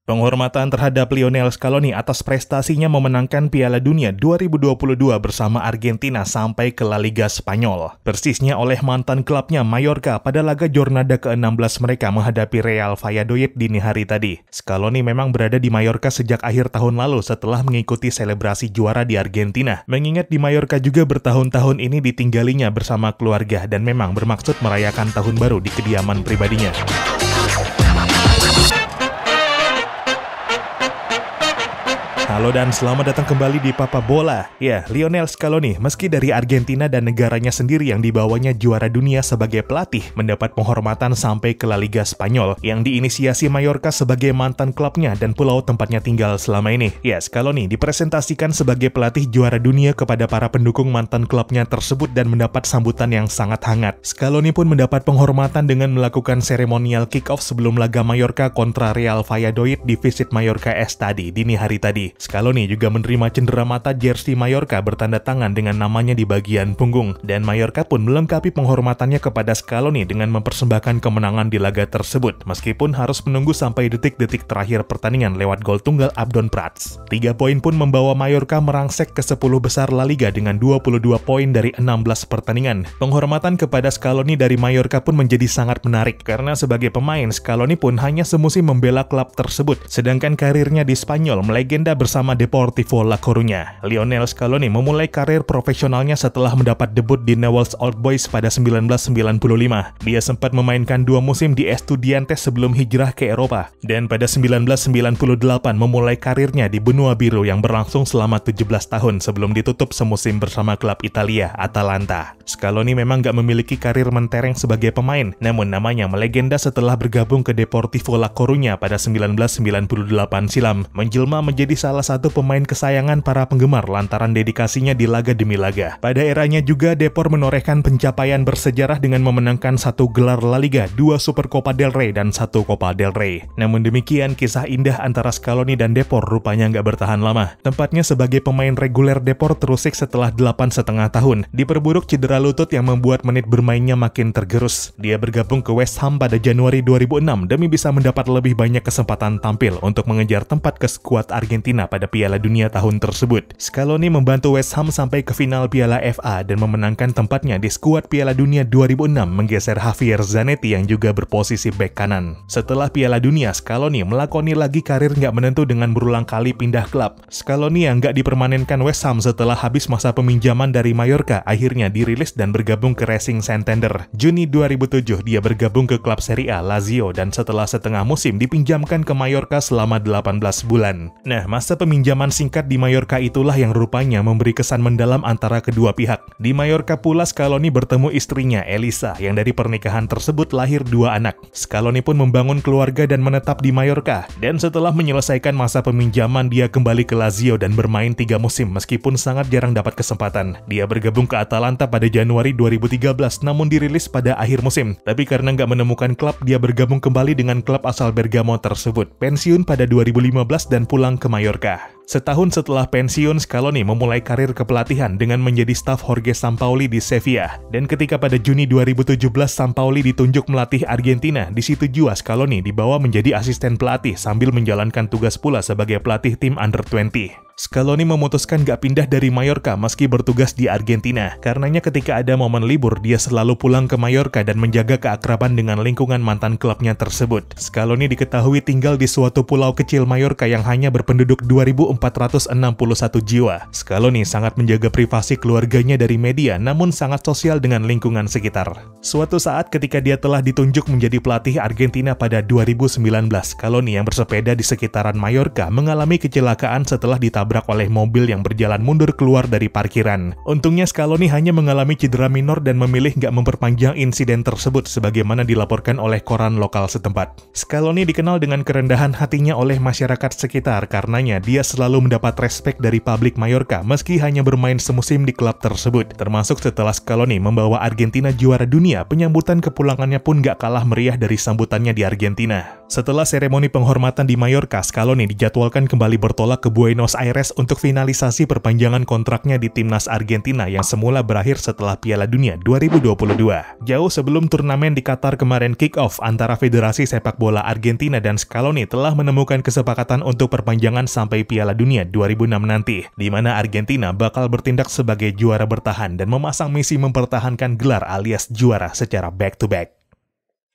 Penghormatan terhadap Lionel Scaloni atas prestasinya memenangkan Piala Dunia 2022 bersama Argentina sampai ke La Liga Spanyol. Persisnya oleh mantan klubnya Mallorca pada laga Jornada ke-16 mereka menghadapi Real Valladolid dini hari tadi. Scaloni memang berada di Mallorca sejak akhir tahun lalu setelah mengikuti selebrasi juara di Argentina. Mengingat di Mallorca juga bertahun-tahun ini ditinggalinya bersama keluarga dan memang bermaksud merayakan tahun baru di kediaman pribadinya. Halo dan selamat datang kembali di Papa Bola. Ya, Lionel Scaloni, meski dari Argentina dan negaranya sendiri yang dibawanya juara dunia sebagai pelatih, mendapat penghormatan sampai ke La Liga Spanyol yang diinisiasi Mallorca sebagai mantan klubnya dan pulau tempatnya tinggal selama ini. Ya, Scaloni dipresentasikan sebagai pelatih juara dunia kepada para pendukung mantan klubnya tersebut dan mendapat sambutan yang sangat hangat. Scaloni pun mendapat penghormatan dengan melakukan seremonial kick-off sebelum laga Mallorca kontra Real Valladolid di Visit Mallorca Estadi dini hari tadi. Scaloni juga menerima cenderamata jersey Mallorca bertanda tangan dengan namanya di bagian punggung, dan Mallorca pun melengkapi penghormatannya kepada Scaloni dengan mempersembahkan kemenangan di laga tersebut, meskipun harus menunggu sampai detik-detik terakhir pertandingan lewat gol tunggal Abdon Prats. 3 poin pun membawa Mallorca merangsek ke 10 besar La Liga dengan 22 poin dari 16 pertandingan. Penghormatan kepada Scaloni dari Mallorca pun menjadi sangat menarik, karena sebagai pemain, Scaloni pun hanya semusim membela klub tersebut, sedangkan karirnya di Spanyol melegenda bersama Deportivo La Coruña. Lionel Scaloni memulai karir profesionalnya setelah mendapat debut di Newell's Old Boys pada 1995. Dia sempat memainkan 2 musim di Estudiantes sebelum hijrah ke Eropa, dan pada 1998 memulai karirnya di Benua Biru yang berlangsung selama 17 tahun sebelum ditutup semusim bersama klub Italia, Atalanta. Scaloni memang gak memiliki karir mentereng sebagai pemain, namun namanya melegenda setelah bergabung ke Deportivo La Coruña pada 1998 silam, menjelma menjadi salah satu pemain kesayangan para penggemar lantaran dedikasinya di laga demi laga. Pada eranya juga Depor menorehkan pencapaian bersejarah dengan memenangkan 1 gelar La Liga, 2 Super Copa del Rey, dan 1 Copa del Rey. Namun demikian, kisah indah antara Scaloni dan Depor rupanya nggak bertahan lama. Tempatnya sebagai pemain reguler Depor terusik setelah 8,5 tahun, diperburuk cedera lutut yang membuat menit bermainnya makin tergerus. Dia bergabung ke West Ham pada Januari 2006 demi bisa mendapat lebih banyak kesempatan tampil untuk mengejar tempat ke skuad Argentina pada Piala Dunia tahun tersebut. Scaloni membantu West Ham sampai ke final Piala FA dan memenangkan tempatnya di skuad Piala Dunia 2006 menggeser Javier Zanetti yang juga berposisi bek kanan. Setelah Piala Dunia, Scaloni melakoni lagi karir nggak menentu dengan berulang kali pindah klub. Scaloni yang nggak dipermanenkan West Ham setelah habis masa peminjaman dari Mallorca akhirnya dirilis dan bergabung ke Racing Santander. Juni 2007 dia bergabung ke klub Serie A Lazio dan setelah setengah musim dipinjamkan ke Mallorca selama 18 bulan. Nah, masa peminjaman singkat di Mallorca itulah yang rupanya memberi kesan mendalam antara kedua pihak. Di Mallorca pula Scaloni bertemu istrinya Elisa yang dari pernikahan tersebut lahir 2 anak. Scaloni pun membangun keluarga dan menetap di Mallorca, dan setelah menyelesaikan masa peminjaman dia kembali ke Lazio dan bermain 3 musim meskipun sangat jarang dapat kesempatan. Dia bergabung ke Atalanta pada Januari 2013 namun dirilis pada akhir musim, tapi karena nggak menemukan klub dia bergabung kembali dengan klub asal Bergamo tersebut, pensiun pada 2015 dan pulang ke Mallorca. Setahun setelah pensiun, Scaloni memulai karir kepelatihan dengan menjadi staf Jorge Sampaoli di Sevilla. Dan ketika pada Juni 2017 Sampaoli ditunjuk melatih Argentina, di situ juga Scaloni dibawa menjadi asisten pelatih sambil menjalankan tugas pula sebagai pelatih tim Under-20. Scaloni memutuskan gak pindah dari Mallorca meski bertugas di Argentina. Karenanya ketika ada momen libur, dia selalu pulang ke Mallorca dan menjaga keakraban dengan lingkungan mantan klubnya tersebut. Scaloni diketahui tinggal di suatu pulau kecil Mallorca yang hanya berpenduduk 2.461 jiwa. Scaloni sangat menjaga privasi keluarganya dari media, namun sangat sosial dengan lingkungan sekitar. Suatu saat ketika dia telah ditunjuk menjadi pelatih Argentina pada 2019, Scaloni yang bersepeda di sekitaran Mallorca mengalami kecelakaan setelah ditabrak oleh mobil yang berjalan mundur keluar dari parkiran. Untungnya Scaloni hanya mengalami cedera minor dan memilih nggak memperpanjang insiden tersebut sebagaimana dilaporkan oleh koran lokal setempat. Scaloni dikenal dengan kerendahan hatinya oleh masyarakat sekitar, karenanya dia selalu mendapat respek dari publik Mallorca meski hanya bermain semusim di klub tersebut. Termasuk setelah Scaloni membawa Argentina juara dunia, penyambutan kepulangannya pun gak kalah meriah dari sambutannya di Argentina. Setelah seremoni penghormatan di Mallorca, Scaloni dijadwalkan kembali bertolak ke Buenos Aires untuk finalisasi perpanjangan kontraknya di timnas Argentina yang semula berakhir setelah Piala Dunia 2022. Jauh sebelum turnamen di Qatar kemarin kick-off, antara Federasi Sepak Bola Argentina dan Scaloni telah menemukan kesepakatan untuk perpanjangan sampai Piala Dunia 2006 nanti, di mana Argentina bakal bertindak sebagai juara bertahan dan memasang misi mempertahankan gelar alias juara secara back-to-back.